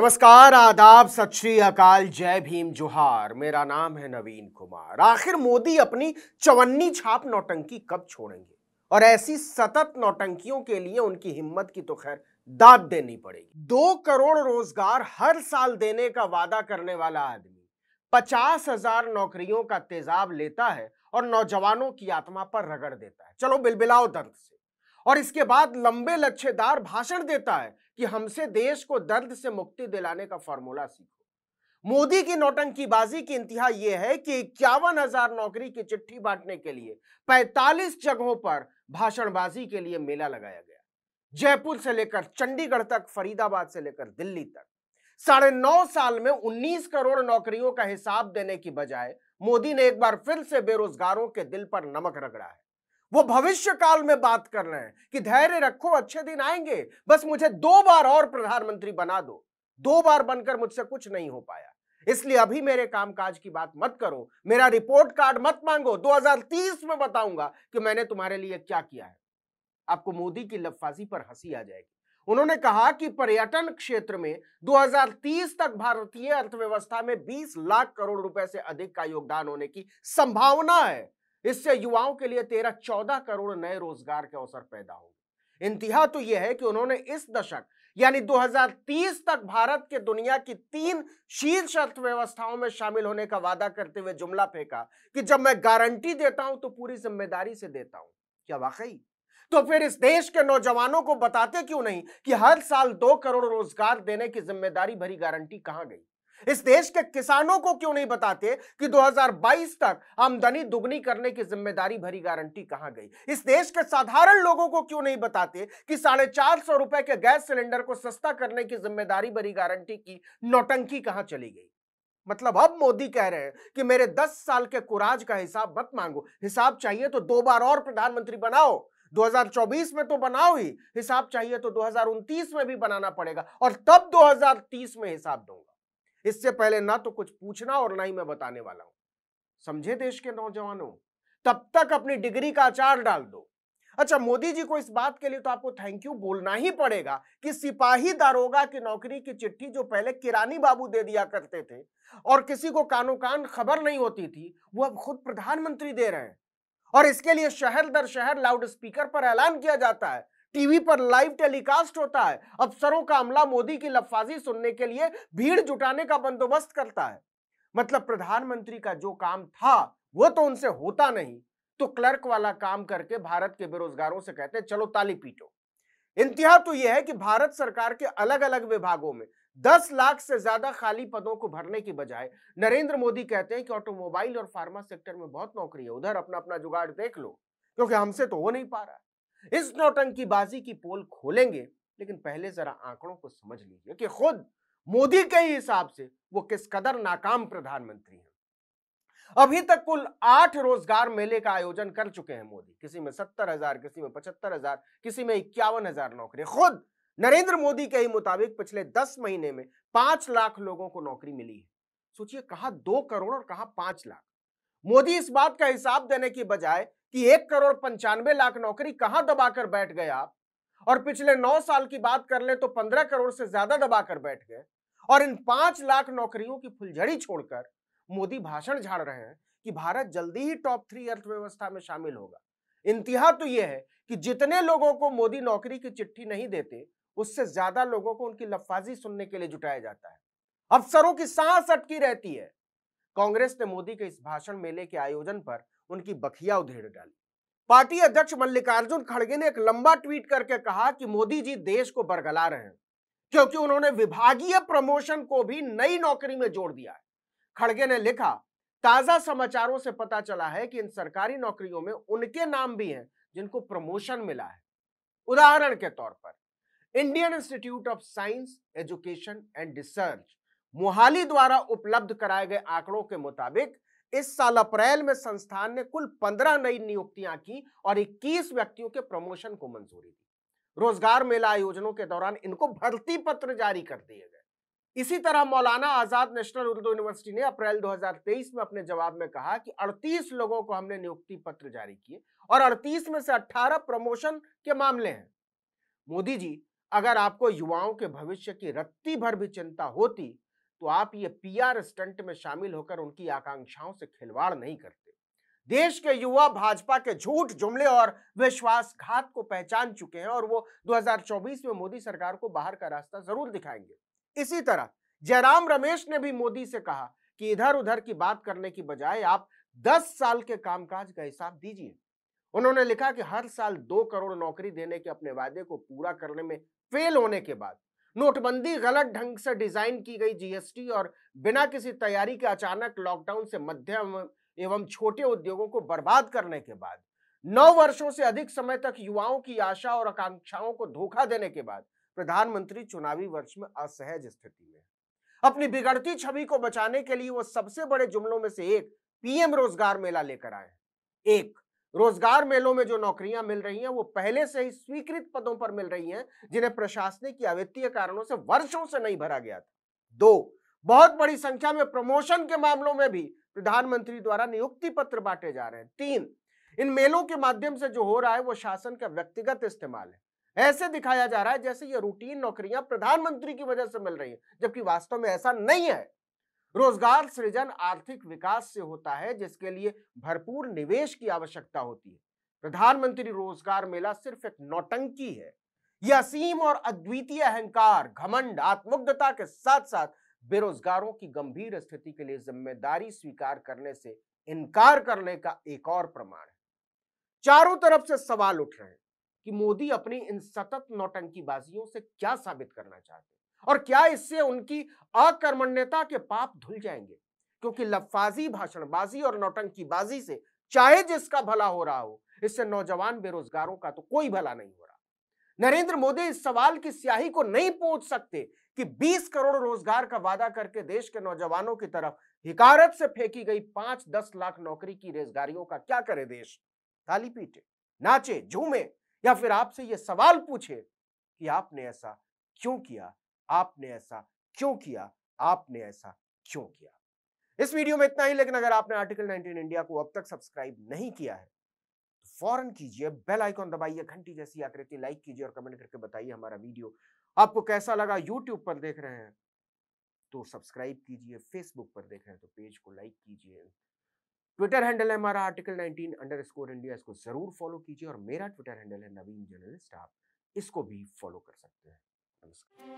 नमस्कार, आदाब, सत श्री अकाल, जय भीम, जोहार। मेरा नाम है नवीन कुमार। आखिर मोदी अपनी चवन्नी छाप नौटंकी कब छोड़ेंगे? और ऐसी सतत नौटंकियों के लिए उनकी हिम्मत की तो खैर दाद देनी पड़ेगी। 2 करोड़ रोजगार हर साल देने का वादा करने वाला आदमी 50,000 नौकरियों का तेजाब लेता है और नौजवानों की आत्मा पर रगड़ देता है, चलो बिलबिलाओ दर्द से। और इसके बाद लंबे लच्छेदार भाषण देता है कि हमसे देश को दर्द से मुक्ति दिलाने का फॉर्मूला सीखो। मोदी की नौटंकीबाजी की इंतहा यह है कि 51,000 नौकरी की चिट्ठी बांटने के लिए 45 जगहों पर भाषणबाजी के लिए मेला लगाया गया। जयपुर से लेकर चंडीगढ़ तक, फरीदाबाद से लेकर दिल्ली तक। 9.5 साल में 19 करोड़ नौकरियों का हिसाब देने की बजाय मोदी ने एक बार फिर से बेरोजगारों के दिल पर नमक रगड़ा है। वो भविष्य काल में बात कर रहे हैं कि धैर्य रखो, अच्छे दिन आएंगे, बस मुझे 2 बार और प्रधानमंत्री बना दो। 2 बार बनकर मुझसे कुछ नहीं हो पाया, इसलिए अभी मेरे कामकाज की बात मत करो, मेरा रिपोर्ट कार्ड मत मांगो। 2030 में बताऊंगा कि मैंने तुम्हारे लिए क्या किया है। आपको मोदी की लफाजी पर हंसी आ जाएगी। उन्होंने कहा कि पर्यटन क्षेत्र में 2030 तक भारतीय अर्थव्यवस्था में 20 लाख करोड़ रुपए से अधिक का योगदान होने की संभावना है। इससे युवाओं के लिए 13-14 करोड़ नए रोजगार के अवसर पैदा होंगे। इंतहा तो यह है कि उन्होंने इस दशक यानी 2030 तक भारत के दुनिया की 3 शीर्ष अर्थव्यवस्थाओं में शामिल होने का वादा करते हुए जुमला फेंका कि जब मैं गारंटी देता हूं तो पूरी जिम्मेदारी से देता हूं। क्या वाकई? तो फिर इस देश के नौजवानों को बताते क्यों नहीं कि हर साल 2 करोड़ रोजगार देने की जिम्मेदारी भरी गारंटी कहां गई? इस देश के किसानों को क्यों नहीं बताते कि 2022 तक आमदनी दुगनी करने की जिम्मेदारी भरी गारंटी कहां गई? इस देश के साधारण लोगों को क्यों नहीं बताते कि 450 रुपए के गैस सिलेंडर को सस्ता करने की जिम्मेदारी भरी गारंटी की नौटंकी कहां चली गई? मतलब अब मोदी कह रहे हैं कि मेरे 10 साल के कुराज का हिसाब मत मांगो, हिसाब चाहिए तो 2 बार और प्रधानमंत्री बनाओ। 2024 में तो बनाओ ही, हिसाब चाहिए तो 2029 में भी बनाना पड़ेगा और तब 2030 में हिसाब दूंगा। इससे पहले ना तो कुछ पूछना और ना ही मैं बताने वाला हूं। समझे देश के नौजवानों? तब तक अपनी डिग्री का अचार डाल दो। अच्छा, मोदी जी को इस बात के लिए तो आपको थैंक यू बोलना ही पड़ेगा कि सिपाही दारोगा की नौकरी की चिट्ठी जो पहले किरानी बाबू दे दिया करते थे और किसी को कानो कान खबर नहीं होती थी, वो अब खुद प्रधानमंत्री दे रहे हैं। और इसके लिए शहर दर शहर लाउड स्पीकर पर ऐलान किया जाता है, टीवी पर लाइव टेलीकास्ट होता है। अफसरों का अमला मोदी की लफाजी सुनने के लिए भीड़ जुटाने का बंदोबस्त करता है। मतलब प्रधानमंत्री का जो काम था वो तो उनसे होता नहीं, तो क्लर्क वाला काम करके भारत के बेरोजगारों से कहते चलो ताली पीटो। इंतहा तो यह है कि भारत सरकार के अलग अलग विभागों में 10 लाख से ज्यादा खाली पदों को भरने की बजाय नरेंद्र मोदी कहते हैं कि ऑटोमोबाइल और फार्मा सेक्टर में बहुत नौकरी है, उधर अपना अपना जुगाड़ देख लो, क्योंकि हमसे तो हो नहीं पा रहा है। इस नौटंकीबाजी की पोल खोलेंगे, लेकिन पहले जरा आंकड़ों को समझ लीजिए कि खुद मोदी के ही हिसाब से वो किस कदर नाकाम प्रधानमंत्री हैं। अभी तक कुल 8 रोजगार मेले का आयोजन कर चुके हैं मोदी। किसी में 70,000, किसी में 75,000, किसी में 51,000 नौकरी। खुद नरेंद्र मोदी के ही मुताबिक पिछले 10 महीने में 5 लाख लोगों को नौकरी मिली है। सोचिए, कहा 2 करोड़ और कहा 5 लाख। मोदी इस बात का हिसाब देने की बजाय कि 1 करोड़ 95 लाख नौकरी कहां दबाकर बैठ गए आप, और पिछले 9 साल की बात कर ले तो 15 करोड़ से ज्यादा दबाकर बैठ गए, और इन 5 लाख नौकरियों की फुलझड़ी छोड़कर मोदी भाषण झाड़ रहे हैं कि भारत जल्दी ही टॉप 3 अर्थव्यवस्था में शामिल होगा। इंतहा तो यह है कि जितने लोगों को मोदी नौकरी की चिट्ठी नहीं देते, उससे ज्यादा लोगों को उनकी लफाजी सुनने के लिए जुटाया जाता है। अफसरों की सांस अटकी रहती है। कांग्रेस ने मोदी के इस भाषण मेले के आयोजन पर उनकी बखिया उधेड़ डाली। पार्टी अध्यक्ष मल्लिकार्जुन खड़गे ने एक लंबा ट्वीट करके कहा कि मोदी जी देश को बरगला रहे हैं, क्योंकि उन्होंने विभागीय प्रमोशन को भी नई नौकरी में जोड़ दिया है। खड़गे ने लिखा, ताजा समाचारों से पता चला है कि इन सरकारी नौकरियों में उनके नाम भी हैं जिनको प्रमोशन मिला है। उदाहरण के तौर पर Indian institute of science education and research Mohali द्वारा उपलब्ध कराए गए आंकड़ों के मुताबिक इस साल अप्रैल में संस्थान ने कुल 15 नई नियुक्तियां की और 21 व्यक्तियों के प्रमोशन को मंजूरी दी। रोजगार मेला आयोजनों के दौरान इनको भर्ती पत्र जारी कर दिए गए। इसी तरह मौलाना आजाद नेशनल उर्दू यूनिवर्सिटी ने अप्रैल 2023 में अपने जवाब में कहा कि 38 लोगों को हमने नियुक्ति पत्र जारी किए और 38 में से 18 प्रमोशन के मामले हैं। मोदी जी अगर आपको युवाओं के भविष्य की रत्ती भर भी चिंता होती तो आप ये पीआर स्टंट में शामिल होकर उनकी आकांक्षाओं से खिलवाड़ नहीं करते। देश के युवा भाजपा के झूठ, जुमले और विश्वासघात को पहचान चुके हैं और वो 2024 में मोदी सरकार को बाहर का रास्ता जरूर दिखाएंगे। इसी तरह जयराम रमेश ने भी मोदी से कहा कि इधर उधर की बात करने की बजाय आप 10 साल के कामकाज का हिसाब दीजिए। उन्होंने लिखा कि हर साल 2 करोड़ नौकरी देने के अपने वादे को पूरा करने में फेल होने के बाद, नोटबंदी, गलत ढंग से डिजाइन की गई जीएसटी और बिना किसी तैयारी के अचानक लॉकडाउन से मध्यम एवं छोटे उद्योगों को बर्बाद करने के बाद, 9 वर्षों से अधिक समय तक युवाओं की आशा और आकांक्षाओं को धोखा देने के बाद प्रधानमंत्री चुनावी वर्ष में असहज स्थिति में। अपनी बिगड़ती छवि को बचाने के लिए वो सबसे बड़े जुमलों में से एक पीएम रोजगार मेला लेकर आए हैं। एक, रोजगार मेलों में जो नौकरियां मिल रही हैं वो पहले से ही स्वीकृत पदों पर मिल रही हैं जिन्हें प्रशासनिक या वित्तीय कारणों से वर्षों से नहीं भरा गया था। दो, बहुत बड़ी संख्या में प्रमोशन के मामलों में भी प्रधानमंत्री द्वारा नियुक्ति पत्र बांटे जा रहे हैं। तीन, इन मेलों के माध्यम से जो हो रहा है वो शासन का व्यक्तिगत इस्तेमाल है। ऐसे दिखाया जा रहा है जैसे ये रूटीन नौकरियां प्रधानमंत्री की वजह से मिल रही हैं, जबकि वास्तव में ऐसा नहीं है। रोजगार सृजन आर्थिक विकास से होता है जिसके लिए भरपूर निवेश की आवश्यकता होती है। प्रधानमंत्री रोजगार मेला सिर्फ एक नौटंकी है। यह असीम और अद्वितीय अहंकार, घमंड, आत्मोग्धता के साथ साथ बेरोजगारों की गंभीर स्थिति के लिए जिम्मेदारी स्वीकार करने से इनकार करने का एक और प्रमाण है। चारों तरफ से सवाल उठ रहे हैं कि मोदी अपनी इन सतत नौटंकीबाजियों से क्या साबित करना चाहते हैं और क्या इससे उनकी अकर्मण्यता के पाप धुल जाएंगे, क्योंकि लफाजी, भाषणबाजी और नौटंकीबाजी से चाहे जिसका भला हो रहा हो, इससे नौजवान बेरोजगारों का तो कोई भला नहीं हो रहा। नरेंद्र मोदी इस सवाल की स्याही को नहीं पूछ सकते कि 20 करोड़ रोजगार का वादा करके देश के नौजवानों की तरफ हिकारत से फेंकी गई 5-10 लाख नौकरी की रेजगारियों का क्या करे देश? ताली पीटे, नाचे, झूमे या फिर आपसे यह सवाल पूछे कि आपने ऐसा क्यों किया, आपने ऐसा क्यों किया, आपने ऐसा क्यों किया? इस वीडियो में इतना ही, लेकिन अगर आपने आर्टिकल 19 इंडिया को अब तक सब्सक्राइब नहीं किया है तो फौरन कीजिए, बेल आइकॉन दबाइए, घंटी जैसी आकृति लाइक कीजिए और कमेंट करके बताइए हमारा वीडियो आपको कैसा लगा। यूट्यूब पर देख रहे हैं तो सब्सक्राइब कीजिए, फेसबुक पर देख रहे हैं तो पेज को लाइक कीजिए। ट्विटर हैंडल है हमारा article19_India, इसको जरूर फॉलो कीजिए और मेरा ट्विटर हैंडल है नवीन जर्नलिस्ट, आप इसको भी फॉलो कर सकते हैं। नमस्कार।